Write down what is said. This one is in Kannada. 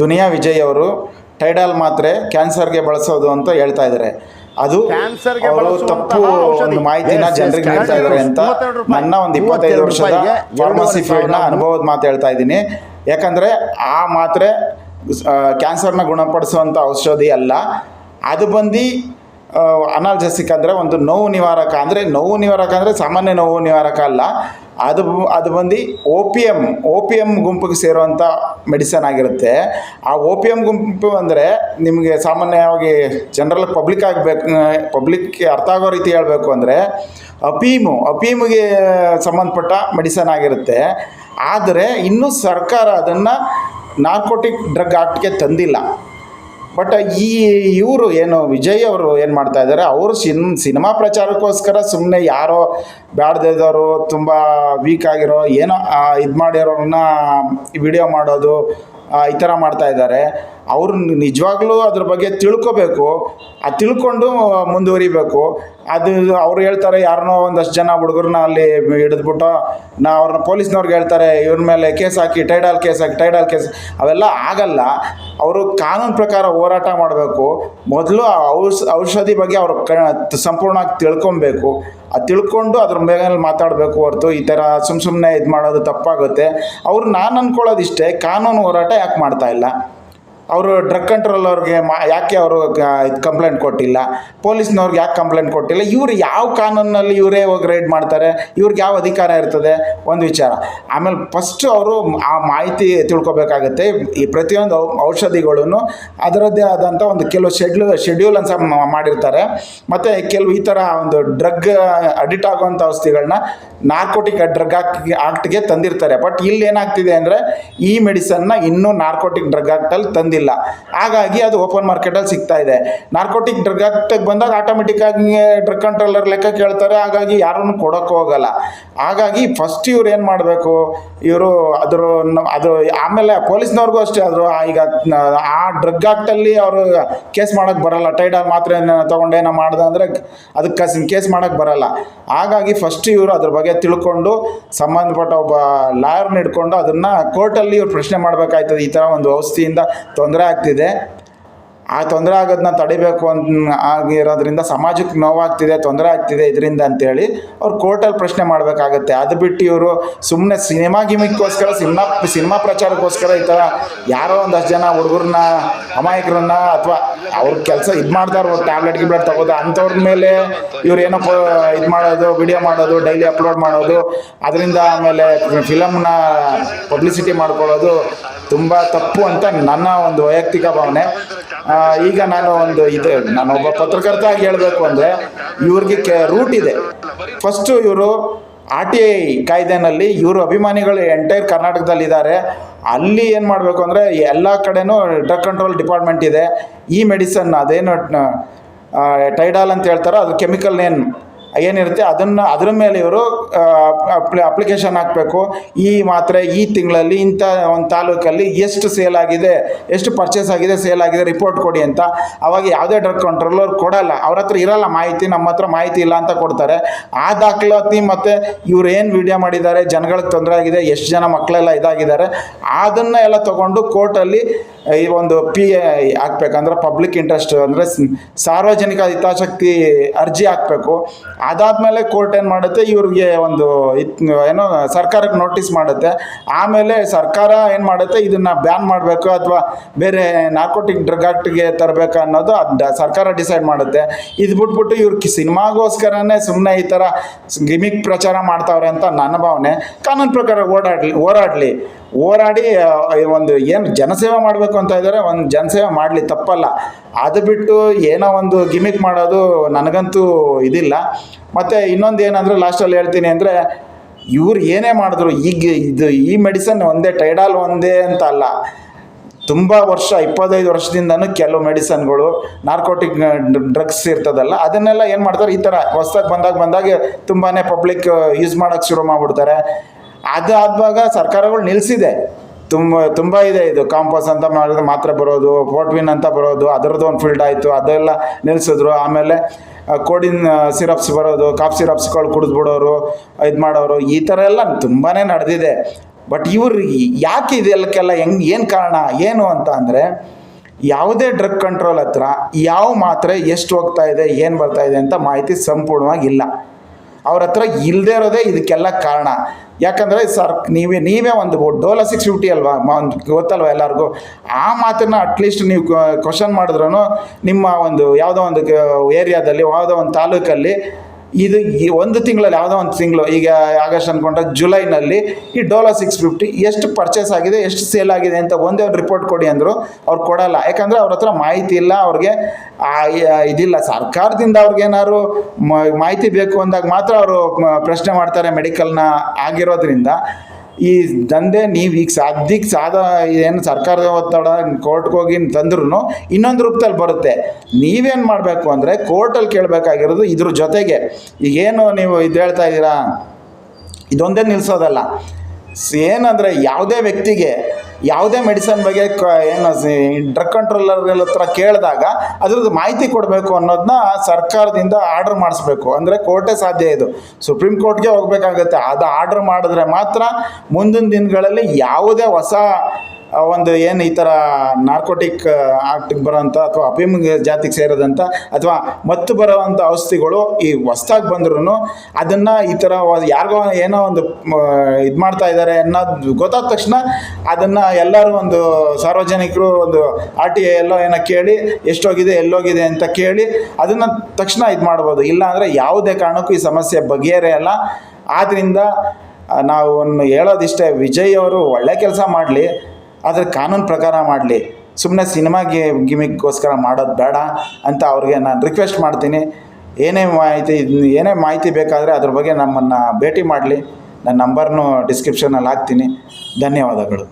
ದುನಿಯಾ ವಿಜಯ್ ಅವರು ಟೈಡಾಲ್ ಮಾತ್ರೆ ಕ್ಯಾನ್ಸರ್ಗೆ ಬಳಸೋದು ಅಂತ ಹೇಳ್ತಾ ಇದ್ದಾರೆ. ಅದು ಅವರು ತಪ್ಪು ಒಂದು ಮಾಹಿತಿನ ಜನರಿಗೆ ನೀಡ್ತಾ ಇದ್ದಾರೆ ಅಂತ ನನ್ನ ಒಂದು 25 ವರ್ಷದ ಫಾರ್ಮಸಿ ಫೀಲ್ಡ್ನ ಅನುಭವದ ಮಾತು ಹೇಳ್ತಾ ಇದ್ದೀನಿ. ಯಾಕಂದರೆ ಆ ಮಾತ್ರೆ ಕ್ಯಾನ್ಸರ್ನ ಗುಣಪಡಿಸುವಂಥ ಔಷಧಿ ಅಲ್ಲ. ಅದು ಬಂದು ಅನಾಲ್ಜೆಸಿಕ್ ಅಂದರೆ ಒಂದು ನೋವು ನಿವಾರಕ ಅಂದರೆ ಸಾಮಾನ್ಯ ನೋವು ನಿವಾರಕ ಅಲ್ಲ. ಅದು ಬಂದು ಒ ಪಿ ಎಮ್ ಗುಂಪಿಗೆ ಸೇರುವಂಥ ಮೆಡಿಸನ್ ಆಗಿರುತ್ತೆ. ಆ ಒ ಪಿ ಎಮ್ ಗುಂಪು ಅಂದರೆ ನಿಮಗೆ ಸಾಮಾನ್ಯವಾಗಿ ಜನರಲ್ ಪಬ್ಲಿಕ್ಗೆ ಅರ್ಥ ಆಗೋ ರೀತಿ ಹೇಳಬೇಕು ಅಂದರೆ ಅಫೀಮಿಗೆ ಸಂಬಂಧಪಟ್ಟ ಮೆಡಿಸನ್ ಆಗಿರುತ್ತೆ. ಆದರೆ ಇನ್ನೂ ಸರ್ಕಾರ ಅದನ್ನು ನಾರ್ಕೋಟಿಕ್ ಡ್ರಗ್ ಆಕ್ಟ್ಗೆ ತಂದಿಲ್ಲ. ಬಟ್ ಇವರು ಏನು ವಿಜಯ್ ಅವರು ಏನು ಮಾಡ್ತಾ ಇದ್ದಾರೆ, ಅವರು ಸಿನಿಮಾ ಪ್ರಚಾರಕ್ಕೋಸ್ಕರ ಸುಮ್ಮನೆ ಯಾರೋ ಬ್ಯಾಡ್ದಿದ್ದವರು ತುಂಬ ವೀಕ್ ಆಗಿರೋ ಏನೋ ಇದು ಮಾಡಿರೋರನ್ನ ವಿಡಿಯೋ ಮಾಡೋದು ಈ ಥರ ಮಾಡ್ತಾ ಇದ್ದಾರೆ. ಅವರು ನಿಜವಾಗ್ಲೂ ಅದ್ರ ಬಗ್ಗೆ ತಿಳ್ಕೊಬೇಕು, ಅದು ತಿಳ್ಕೊಂಡು ಮುಂದುವರಿಬೇಕು. ಅದು ಅವ್ರು ಹೇಳ್ತಾರೆ ಯಾರನ್ನೋ ಒಂದಷ್ಟು ಜನ ಹುಡುಗರನ್ನ ಅಲ್ಲಿ ಹಿಡಿದ್ಬಿಟ್ಟು ಅವ್ರನ್ನ ಪೊಲೀಸ್ನವ್ರಿಗೆ ಹೇಳ್ತಾರೆ ಇವ್ರ ಮೇಲೆ ಕೇಸ್ ಹಾಕಿ ಟೈಡಾಲ್ ಕೇಸ್ ಅವೆಲ್ಲ ಆಗಲ್ಲ. ಅವರು ಕಾನೂನು ಪ್ರಕಾರ ಹೋರಾಟ ಮಾಡಬೇಕು. ಮೊದಲು ಔಷಧಿ ಬಗ್ಗೆ ಅವರು ಸಂಪೂರ್ಣವಾಗಿ ತಿಳ್ಕೊಬೇಕು. ಅದು ತಿಳ್ಕೊಂಡು ಅದ್ರ ಮೇಲೆ ಮಾತಾಡಬೇಕು ಹೊರತು ಈ ಥರ ಸುಮ್ಮನೆ ಇದು ಮಾಡೋದು ತಪ್ಪಾಗುತ್ತೆ. ನಾನು ಅಂದ್ಕೊಳ್ಳೋದಿಷ್ಟೇ, ಕಾನೂನು ಹೋರಾಟ ಯಾಕೆ ಮಾಡ್ತಾ ಇಲ್ಲ? ಅವರು ಡ್ರಗ್ ಕಂಟ್ರೋಲ್ ಅವ್ರಿಗೆ ಯಾಕೆ ಅವರು ಕಂಪ್ಲೇಂಟ್ ಕೊಟ್ಟಿಲ್ಲ? ಪೊಲೀಸ್ನವ್ರಿಗೆ ಯಾಕೆ ಕಂಪ್ಲೇಂಟ್ ಕೊಟ್ಟಿಲ್ಲ? ಇವರು ಯಾವ ಕಾನೂನಲ್ಲಿ ಇವರೇ ಹೋಗಿ ರೈಡ್ ಮಾಡ್ತಾರೆ? ಇವ್ರಿಗೆ ಯಾವ ಅಧಿಕಾರ ಇರ್ತದೆ? ಒಂದು ವಿಚಾರ. ಆಮೇಲೆ ಫಸ್ಟು ಅವರು ಆ ಮಾಹಿತಿ ತಿಳ್ಕೊಬೇಕಾಗತ್ತೆ. ಈ ಪ್ರತಿಯೊಂದು ಔಷಧಿಗಳನ್ನು ಅದರದ್ದೇ ಆದಂಥ ಒಂದು ಕೆಲವು ಶೆಡ್ಯೂಲ್ ಅಂತ ಮಾಡಿರ್ತಾರೆ. ಮತ್ತು ಕೆಲವು ಈ ಥರ ಒಂದು ಡ್ರಗ್ ಅಡಿಕ್ಟ್ ಆಗುವಂಥ ಔಷಧಿಗಳನ್ನ ನಾರ್ಕೋಟಿಕ್ ಡ್ರಗ್ ಆಕ್ಟ್ಗೆ ತಂದಿರ್ತಾರೆ. ಬಟ್ ಇಲ್ಲಿ ಏನಾಗ್ತಿದೆ ಅಂದರೆ ಈ ಮೆಡಿಸನ್ನ ಇನ್ನೂ ನಾರ್ಕೋಟಿಕ್ ಡ್ರಗ್ ಆಕ್ಟಲ್ಲಿ ತಂದಿಲ್ಲ. ಹಾಗಾಗಿ ಅದು ಓಪನ್ ಮಾರ್ಕೆಟಲ್ಲಿ ಸಿಗ್ತಾ ಇದೆ. ನಾರ್ಕೋಟಿಕ್ ಡ್ರಗ್ ಆಕ್ಟಿಗೆ ಬಂದಾಗ ಆಟೋಮೆಟಿಕ್ಕಾಗಿ ಡ್ರಗ್ ಕಂಟ್ರೋಲರ್ ಲೆಕ್ಕ ಕೇಳ್ತಾರೆ. ಹಾಗಾಗಿ ಯಾರನ್ನು ಕೊಡೋಕ್ಕೆ ಹೋಗಲ್ಲ. ಹಾಗಾಗಿ ಫಸ್ಟ್ ಇವ್ರು ಏನು ಮಾಡಬೇಕು, ಇವರು ಅದು ಆಮೇಲೆ ಪೊಲೀಸ್ನವ್ರಿಗೂ ಅಷ್ಟೇ. ಈಗ ಆ ಡ್ರಗ್ ಆಕ್ಟಲ್ಲಿ ಅವರು ಕೇಸ್ ಮಾಡೋಕ್ಕೆ ಬರಲ್ಲ. ಟೈಡಾಲ್ ಮಾತ್ರೆ ತೊಗೊಂಡೇನೋ ಮಾಡ್ದೆ ಅಂದರೆ ಅದಕ್ಕೆ ಕೇಸ್ ಮಾಡೋಕ್ಕೆ ಬರಲ್ಲ. ಹಾಗಾಗಿ ಫಸ್ಟ್ ಇವರು ಅದ್ರ ಬಗ್ಗೆ ತಿಳ್ಕೊಂಡು ಸಂಬಂಧಪಟ್ಟ ಒಬ್ಬ ಲಾಯರ್ನ ಹಿಡ್ಕೊಂಡು ಅದನ್ನು ಕೋರ್ಟಲ್ಲಿ ಇವ್ರು ಪ್ರಶ್ನೆ ಮಾಡಬೇಕಾಯ್ತದೆ. ಈ ಥರ ಒಂದು ಔಷಧಿಯಿಂದ ತೊಂದರೆ ಆಗ್ತಿದೆ, ಆ ತೊಂದರೆ ಆಗೋದನ್ನ ತಡಿಬೇಕು ಆಗಿರೋದ್ರಿಂದ ಸಮಾಜಕ್ಕೆ ನೋವಾಗ್ತಿದೆ, ತೊಂದರೆ ಆಗ್ತಿದೆ ಇದರಿಂದ ಅಂತೇಳಿ ಅವ್ರು ಕೋರ್ಟಲ್ಲಿ ಪ್ರಶ್ನೆ ಮಾಡಬೇಕಾಗತ್ತೆ. ಅದು ಬಿಟ್ಟು ಇವರು ಸುಮ್ಮನೆ ಗಿಮಿಕ್ಕೋಸ್ಕರ ಸಿನಿಮಾ ಪ್ರಚಾರಕ್ಕೋಸ್ಕರ ಈ ಥರ ಯಾರೋ ಒಂದಷ್ಟು ಜನ ಹುಡುಗರನ್ನ ಅಮಾಯಕರನ್ನ ಅಥವಾ ಅವ್ರ ಕೆಲಸ ಇದು ಮಾಡ್ದಾರೋ ಟ್ಯಾಬ್ಲೆಟ್ ತಗೋದು ಅಂಥವ್ರ ಮೇಲೆ ಇವ್ರೇನೋ ಇದು ಮಾಡೋದು, ವಿಡಿಯೋ ಮಾಡೋದು, ಡೈಲಿ ಅಪ್ಲೋಡ್ ಮಾಡೋದು, ಅದರಿಂದ ಆಮೇಲೆ ಫಿಲಮ್ನ ಪಬ್ಲಿಸಿಟಿ ಮಾಡ್ಕೊಳ್ಳೋದು ತುಂಬ ತಪ್ಪು ಅಂತ ನನ್ನ ಒಂದು ವೈಯಕ್ತಿಕ ಭಾವನೆ. ಈಗ ನಾನೊಬ್ಬ ಪತ್ರಕರ್ತ ಆಗಿ ಹೇಳಬೇಕು ಅಂದರೆ ಇವ್ರಿಗೆ ರೂಟ್ ಇದೆ. ಫಸ್ಟು ಇವರು RTI ಕಾಯ್ದೆನಲ್ಲಿ ಇವರು ಅಭಿಮಾನಿಗಳು ಎಂಟೈರ್ ಕರ್ನಾಟಕದಲ್ಲಿದ್ದಾರೆ. ಅಲ್ಲಿ ಏನು ಮಾಡಬೇಕು ಅಂದರೆ ಎಲ್ಲ ಕಡೆನೂ ಡ್ರಗ್ ಕಂಟ್ರೋಲ್ ಡಿಪಾರ್ಟ್ಮೆಂಟ್ ಇದೆ. ಈ ಮೆಡಿಸನ್ ಅದೇನು ಟೈಡಾಲ್ ಅಂತ ಹೇಳ್ತಾರೋ ಅದು ಕೆಮಿಕಲ್ ಏನಿರುತ್ತೆ ಅದ್ರ ಮೇಲೆ ಇವರು ಅಪ್ಲಿಕೇಶನ್ ಹಾಕಬೇಕು. ಈ ಮಾತ್ರೆ ಈ ತಿಂಗಳಲ್ಲಿ ಇಂಥ ಒಂದು ತಾಲೂಕಲ್ಲಿ ಎಷ್ಟು ಸೇಲ್ ಆಗಿದೆ, ಎಷ್ಟು ಪರ್ಚೇಸ್ ಆಗಿದೆ, ಸೇಲ್ ಆಗಿದೆ, ರಿಪೋರ್ಟ್ ಕೊಡಿ ಅಂತ. ಅವಾಗ ಯಾವುದೇ ಡ್ರಗ್ ಕಂಟ್ರೋಲರ್ ಕೊಡಲ್ಲ. ಅವ್ರ ಹತ್ರ ಇರಲ್ಲ ಮಾಹಿತಿ, ನಮ್ಮ ಹತ್ರ ಮಾಹಿತಿ ಇಲ್ಲ ಅಂತ ಕೊಡ್ತಾರೆ. ಆ ದಾಖಲಾತಿ ಮತ್ತು ಇವ್ರು ಏನು ವಿಡಿಯೋ ಮಾಡಿದ್ದಾರೆ, ಜನಗಳಿಗೆ ತೊಂದರೆ ಆಗಿದೆ, ಎಷ್ಟು ಜನ ಮಕ್ಕಳೆಲ್ಲ ಇದಾಗಿದ್ದಾರೆ, ಅದನ್ನು ಎಲ್ಲ ತೊಗೊಂಡು ಕೋರ್ಟಲ್ಲಿ ಈ ಒಂದು ಹಾಕ್ಬೇಕಂದ್ರೆ ಪಬ್ಲಿಕ್ ಇಂಟ್ರೆಸ್ಟ್ ಅಂದರೆ ಸಾರ್ವಜನಿಕ ಹಿತಾಸಕ್ತಿ ಅರ್ಜಿ ಹಾಕಬೇಕು. ಅದಾದಮೇಲೆ ಕೋರ್ಟ್ ಏನು ಮಾಡುತ್ತೆ, ಇವ್ರಿಗೆ ಒಂದು ಸರ್ಕಾರಕ್ಕೆ ನೋಟಿಸ್ ಮಾಡುತ್ತೆ. ಆಮೇಲೆ ಸರ್ಕಾರ ಏನು ಮಾಡುತ್ತೆ, ಇದನ್ನು ಬ್ಯಾನ್ ಮಾಡಬೇಕು ಅಥವಾ ಬೇರೆ ನಾರ್ಕೋಟಿಕ್ ಡ್ರಗ್ ಆಕ್ಟ್ಗೆ ತರಬೇಕು ಅನ್ನೋದು ಸರ್ಕಾರ ಡಿಸೈಡ್ ಮಾಡುತ್ತೆ. ಇದು ಬಿಟ್ಬಿಟ್ಟು ಇವ್ರಿಗೆ ಸಿನಿಮಾಗೋಸ್ಕರನೇ ಸುಮ್ಮನೆ ಈ ಥರ ಗಿಮಿಕ್ ಪ್ರಚಾರ ಮಾಡ್ತಾವ್ರೆ ಅಂತ ನನ್ನ ಭಾವನೆ. ಕಾನೂನು ಪ್ರಕಾರ ಹೋರಾಡಿ ಒಂದು ಏನು ಜನಸೇವೆ ಮಾಡಬೇಕು ಅಂತ ಇದ್ದಾರೆ, ಒಂದು ಜನಸೇವೆ ಮಾಡಲಿ, ತಪ್ಪಲ್ಲ. ಅದು ಬಿಟ್ಟು ಏನೋ ಒಂದು ಗಿಮಿಕ್ ಮಾಡೋದು ನನಗಂತೂ ಇದಿಲ್ಲ. ಮತ್ತು ಇನ್ನೊಂದು ಏನಂದರೆ ಲಾಸ್ಟಲ್ಲಿ ಹೇಳ್ತೀನಿ ಅಂದರೆ, ಇವ್ರು ಏನೇ ಮಾಡಿದ್ರು ಈಗ ಈ ಮೆಡಿಸನ್ ಟೈಡಾಲ್ ಒಂದೇ ಅಂತ ಅಲ್ಲ, ತುಂಬ 25 ವರ್ಷದಿಂದನೂ ಕೆಲವು ಮೆಡಿಸನ್ಗಳು ನಾರ್ಕೋಟಿಕ್ ಡ್ರಗ್ಸ್ ಇರ್ತದಲ್ಲ, ಅದನ್ನೆಲ್ಲ ಏನು ಮಾಡ್ತಾರೆ, ಈ ಥರ ಹೊಸ್ದಾಗಿ ಬಂದಾಗ ತುಂಬಾ ಪಬ್ಲಿಕ್ ಯೂಸ್ ಮಾಡೋಕ್ಕೆ ಶುರು ಮಾಡಿಬಿಡ್ತಾರೆ. ಅದಾದಾಗ ಸರ್ಕಾರಗಳು ನಿಲ್ಲಿಸಿದೆ. ತುಂಬ ಇದೆ. ಇದು ಕಾಂಪೋಸ್ ಅಂತ ಮಾಡಿದ್ರೆ ಮಾತ್ರ ಬರೋದು, ಫೋರ್ಟ್ವಿನ್ ಅಂತ ಬರೋದು, ಅದರದ್ದು ಒಂದು ಫೀಲ್ಡ್ ಆಯಿತು, ಅದೆಲ್ಲ ನಿಲ್ಲಿಸಿದ್ರು. ಆಮೇಲೆ ಕೋಡಿನ್ ಸಿರಪ್ಸ್ ಬರೋದು, ಕಾಫ್ ಸಿರಪ್ಸ್ಗಳು ಕುಡಿದ್ಬಿಡೋರು, ಇದು ಮಾಡೋರು, ಈ ಥರ ಎಲ್ಲ ತುಂಬಾ ನಡೆದಿದೆ. ಬಟ್ ಇವರು ಯಾಕೆ ಇದೆಲ್ಲಕ್ಕೆಲ್ಲ ಏನು ಕಾರಣ ಏನು ಅಂತ ಅಂದರೆ, ಯಾವುದೇ ಡ್ರಗ್ ಕಂಟ್ರೋಲ್ ಹತ್ರ ಯಾವ ಮಾತ್ರೆ ಎಷ್ಟು ಹೋಗ್ತಾ ಇದೆ ಏನು ಬರ್ತಾ ಇದೆ ಅಂತ ಮಾಹಿತಿ ಸಂಪೂರ್ಣವಾಗಿ ಇಲ್ಲ. ಅವ್ರ ಹತ್ರ ಇಲ್ಲದೇ ಇರೋದೇ ಇದಕ್ಕೆಲ್ಲ ಕಾರಣ. ಯಾಕಂದರೆ ನೀವೇ ಒಂದು ಡೋಲೋ 650 ಅಲ್ವಾ, ಗೊತ್ತಲ್ವ ಎಲ್ಲರಿಗೂ. ಆ ಮಾತನ್ನು ಅಟ್ಲೀಸ್ಟ್ ನೀವು ಕ್ವಶನ್ ಮಾಡಿದ್ರೂ ನಿಮ್ಮ ಒಂದು ಯಾವುದೋ ಒಂದು ಏರಿಯಾದಲ್ಲಿ, ಯಾವುದೋ ಒಂದು ತಾಲೂಕಲ್ಲಿ ಇದು ಈ ಒಂದು ತಿಂಗಳಲ್ಲಿ, ಯಾವುದೋ ಒಂದು ತಿಂಗಳು, ಈಗ ಆಗಸ್ಟ್ ಅಂದ್ಕೊಂಡ್ರೆ ಜುಲೈನಲ್ಲಿ ಈ ಡೋಲೋ 650 ಎಷ್ಟು ಪರ್ಚೇಸ್ ಆಗಿದೆ, ಎಷ್ಟು ಸೇಲ್ ಆಗಿದೆ ಅಂತ ಒಂದೇ ಒಂದು ರಿಪೋರ್ಟ್ ಕೊಡಿ ಅಂದರು ಅವ್ರು ಕೊಡೋಲ್ಲ. ಯಾಕಂದರೆ ಅವ್ರ ಹತ್ರ ಮಾಹಿತಿ ಇಲ್ಲ, ಅವ್ರಿಗೆ ಇದಿಲ್ಲ. ಸರ್ಕಾರದಿಂದ ಅವ್ರಿಗೇನಾದ್ರು ಮಾಹಿತಿ ಬೇಕು ಅಂದಾಗ ಮಾತ್ರ ಅವರು ಪ್ರಶ್ನೆ ಮಾಡ್ತಾರೆ ಮೆಡಿಕಲ್ನ ಆಗಿರೋದ್ರಿಂದ. ಈ ದಂಧೆ ನೀವು ಈಗ ಏನು ಸರ್ಕಾರದ ಒತ್ತಡ ಕೋರ್ಟ್ಗೆ ಹೋಗಿ ತಂದ್ರೂ ಇನ್ನೊಂದು ರೂಪದಲ್ಲಿ ಬರುತ್ತೆ. ನೀವೇನು ಮಾಡಬೇಕು ಅಂದರೆ ಕೋರ್ಟಲ್ಲಿ ಕೇಳಬೇಕಾಗಿರೋದು ಇದ್ರ ಜೊತೆಗೆ. ಈಗೇನು ನೀವು ಇದು ಹೇಳ್ತಾ ಇದ್ದೀರಾ, ಇದೊಂದೇ ನಿಲ್ಲಿಸೋದಲ್ಲ. ಏನಂದರೆ ಯಾವುದೇ ವ್ಯಕ್ತಿಗೆ ಯಾವುದೇ ಮೆಡಿಸನ್ ಬಗ್ಗೆ ಏನು ಡ್ರಗ್ ಕಂಟ್ರೋಲರ್ ಹತ್ರ ಕೇಳಿದಾಗ ಅದ್ರದ್ದು ಮಾಹಿತಿ ಕೊಡಬೇಕು ಅನ್ನೋದನ್ನ ಸರ್ಕಾರದಿಂದ ಆರ್ಡ್ರ್ ಮಾಡಿಸ್ಬೇಕು. ಅಂದರೆ ಕೋರ್ಟೇ ಸಾಧ್ಯ. ಇದು ಸುಪ್ರೀಂ ಕೋರ್ಟ್ಗೆ ಹೋಗಬೇಕಾಗುತ್ತೆ. ಅದು ಆರ್ಡ್ರ್ ಮಾಡಿದ್ರೆ ಮಾತ್ರ ಮುಂದಿನ ದಿನಗಳಲ್ಲಿ ಯಾವುದೇ ಹೊಸ ಒಂದು ಏನು ಈ ಥರ ನಾರ್ಕೋಟಿಕ್ ಆಕ್ಟಿಗೆ ಬರೋಂಥ ಅಥವಾ ಅಫೀಮ್ ಜಾತಿಗೆ ಸೇರೋದಂಥ ಅಥವಾ ಮತ್ತು ಬರೋವಂಥ ಔಷಧಿಗಳು ಈ ಹೊಸ್ದಾಗಿ ಬಂದ್ರೂ ಅದನ್ನು ಈ ಥರ ಯಾರಿಗೋ ಏನೋ ಒಂದು ಇದು ಮಾಡ್ತಾ ಇದ್ದಾರೆ ಅನ್ನೋದು ಗೊತ್ತಾದ ತಕ್ಷಣ ಅದನ್ನು ಎಲ್ಲರೂ ಒಂದು ಸಾರ್ವಜನಿಕರು ಒಂದು RTI ಎಲ್ಲೋ ಏನೋ ಕೇಳಿ ಎಷ್ಟೋಗಿದೆ ಎಲ್ಲೋಗಿದೆ ಅಂತ ಕೇಳಿ ಅದನ್ನು ತಕ್ಷಣ ಇದು ಮಾಡ್ಬೋದು. ಇಲ್ಲ ಅಂದರೆ ಯಾವುದೇ ಕಾರಣಕ್ಕೂ ಈ ಸಮಸ್ಯೆ ಬಗೆಹರಿಯಲ್ಲ. ಆದ್ದರಿಂದ ನಾವು ಹೇಳೋದಿಷ್ಟೇ, ವಿಜಯ್ ಅವರು ಒಳ್ಳೆ ಕೆಲಸ ಮಾಡಲಿ, ಆದರೆ ಕಾನೂನು ಪ್ರಕಾರ ಮಾಡಲಿ. ಸುಮ್ಮನೆ ಸಿನಿಮಾ ಗಿಮಿಕ್ಗೋಸ್ಕರ ಮಾಡೋದು ಬೇಡ ಅಂತ ಅವ್ರಿಗೆ ನಾನು ರಿಕ್ವೆಸ್ಟ್ ಮಾಡ್ತೀನಿ. ಏನೇ ಮಾಹಿತಿ ಬೇಕಾದರೆ ಅದ್ರ ಬಗ್ಗೆ ನಮ್ಮನ್ನು ಭೇಟಿ ಮಾಡಲಿ. ನನ್ನ ನಂಬರ್ನು ಡಿಸ್ಕ್ರಿಪ್ಷನಲ್ಲಿ ಹಾಕ್ತೀನಿ. ಧನ್ಯವಾದಗಳು.